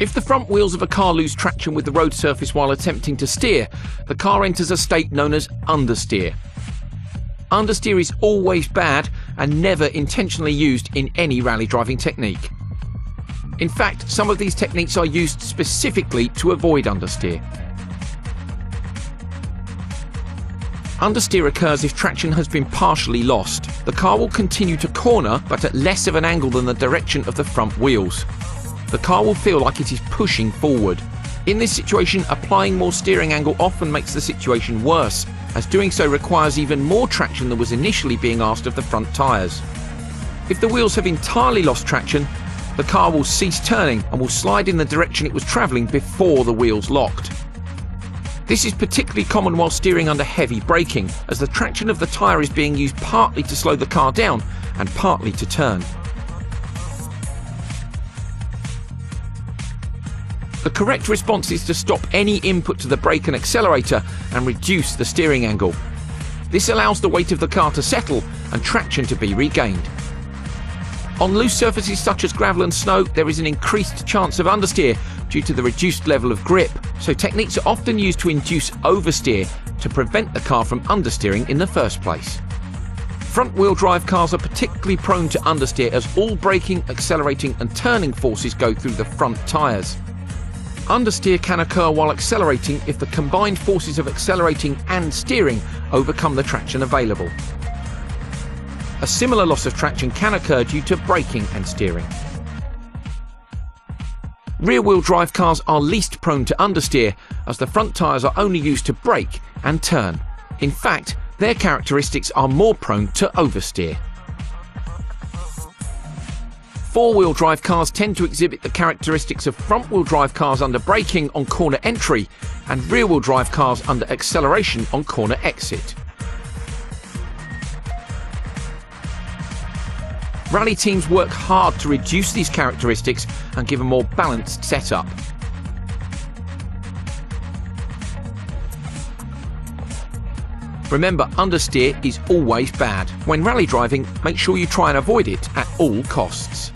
If the front wheels of a car lose traction with the road surface while attempting to steer, the car enters a state known as understeer. Understeer is always bad and never intentionally used in any rally driving technique. In fact, some of these techniques are used specifically to avoid understeer. Understeer occurs if traction has been partially lost. The car will continue to corner, but at less of an angle than the direction of the front wheels. The car will feel like it is pushing forward. In this situation, applying more steering angle often makes the situation worse, as doing so requires even more traction than was initially being asked of the front tyres. If the wheels have entirely lost traction, the car will cease turning and will slide in the direction it was travelling before the wheels locked. This is particularly common while steering under heavy braking, as the traction of the tyre is being used partly to slow the car down and partly to turn. The correct response is to stop any input to the brake and accelerator and reduce the steering angle. This allows the weight of the car to settle and traction to be regained. On loose surfaces such as gravel and snow, there is an increased chance of understeer due to the reduced level of grip, so techniques are often used to induce oversteer to prevent the car from understeering in the first place. Front-wheel drive cars are particularly prone to understeer as all braking, accelerating and turning forces go through the front tyres. Understeer can occur while accelerating if the combined forces of accelerating and steering overcome the traction available. A similar loss of traction can occur due to braking and steering. Rear-wheel drive cars are least prone to understeer, as the front tyres are only used to brake and turn. In fact, their characteristics are more prone to oversteer. Four-wheel drive cars tend to exhibit the characteristics of front-wheel drive cars under braking on corner entry and rear-wheel drive cars under acceleration on corner exit. Rally teams work hard to reduce these characteristics and give a more balanced setup. Remember, understeer is always bad. When rally driving, make sure you try and avoid it at all costs.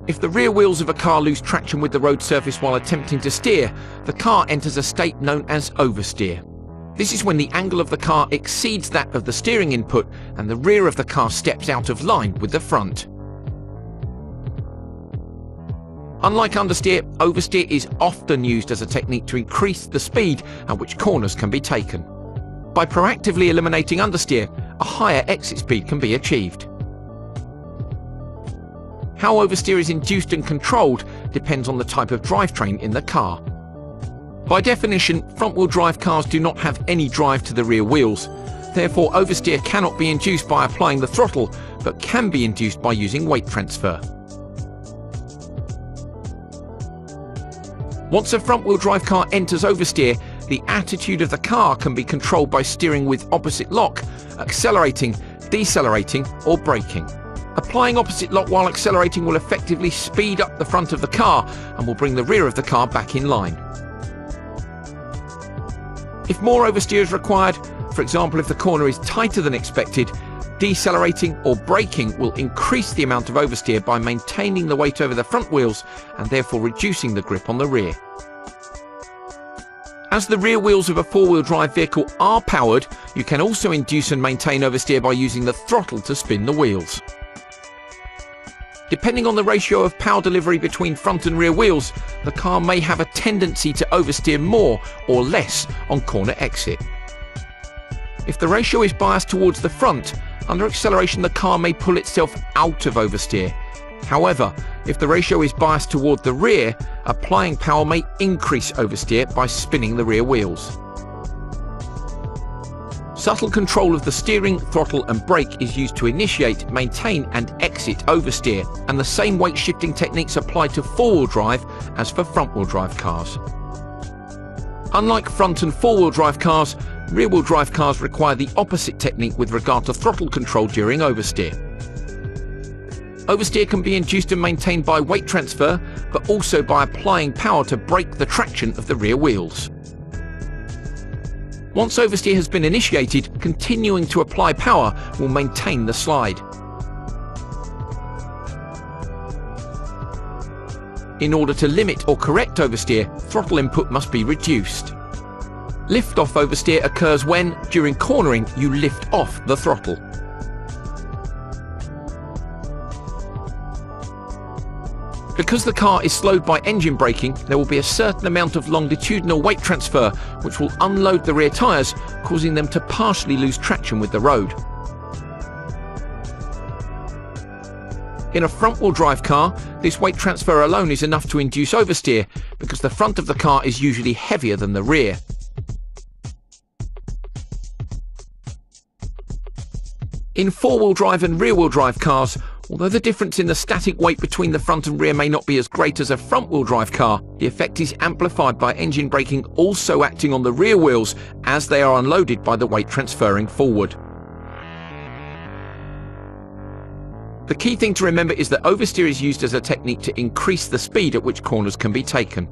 If the rear wheels of a car lose traction with the road surface while attempting to steer, the car enters a state known as oversteer. This is when the angle of the car exceeds that of the steering input and the rear of the car steps out of line with the front. Unlike understeer, oversteer is often used as a technique to increase the speed at which corners can be taken. By proactively eliminating understeer, a higher exit speed can be achieved. How oversteer is induced and controlled depends on the type of drivetrain in the car. By definition, front-wheel drive cars do not have any drive to the rear wheels. Therefore, oversteer cannot be induced by applying the throttle, but can be induced by using weight transfer. Once a front-wheel drive car enters oversteer, the attitude of the car can be controlled by steering with opposite lock, accelerating, decelerating, or braking. Applying opposite lock while accelerating will effectively speed up the front of the car and will bring the rear of the car back in line. If more oversteer is required, for example if the corner is tighter than expected, decelerating or braking will increase the amount of oversteer by maintaining the weight over the front wheels and therefore reducing the grip on the rear. As the rear wheels of a four-wheel drive vehicle are powered, you can also induce and maintain oversteer by using the throttle to spin the wheels. Depending on the ratio of power delivery between front and rear wheels, the car may have a tendency to oversteer more or less on corner exit. If the ratio is biased towards the front, under acceleration the car may pull itself out of oversteer. However, if the ratio is biased toward the rear, applying power may increase oversteer by spinning the rear wheels. Subtle control of the steering, throttle and brake is used to initiate, maintain and exit oversteer, and the same weight shifting techniques apply to four-wheel drive as for front-wheel drive cars. Unlike front and four-wheel drive cars, rear-wheel drive cars require the opposite technique with regard to throttle control during oversteer. Oversteer can be induced and maintained by weight transfer, but also by applying power to break the traction of the rear wheels. Once oversteer has been initiated, continuing to apply power will maintain the slide. In order to limit or correct oversteer, throttle input must be reduced. Lift-off oversteer occurs when, during cornering, you lift off the throttle. Because the car is slowed by engine braking, there will be a certain amount of longitudinal weight transfer which will unload the rear tyres, causing them to partially lose traction with the road. In a front-wheel drive car, this weight transfer alone is enough to induce oversteer because the front of the car is usually heavier than the rear. In four-wheel drive and rear-wheel drive cars, although the difference in the static weight between the front and rear may not be as great as a front-wheel drive car, the effect is amplified by engine braking also acting on the rear wheels as they are unloaded by the weight transferring forward. The key thing to remember is that oversteer is used as a technique to increase the speed at which corners can be taken.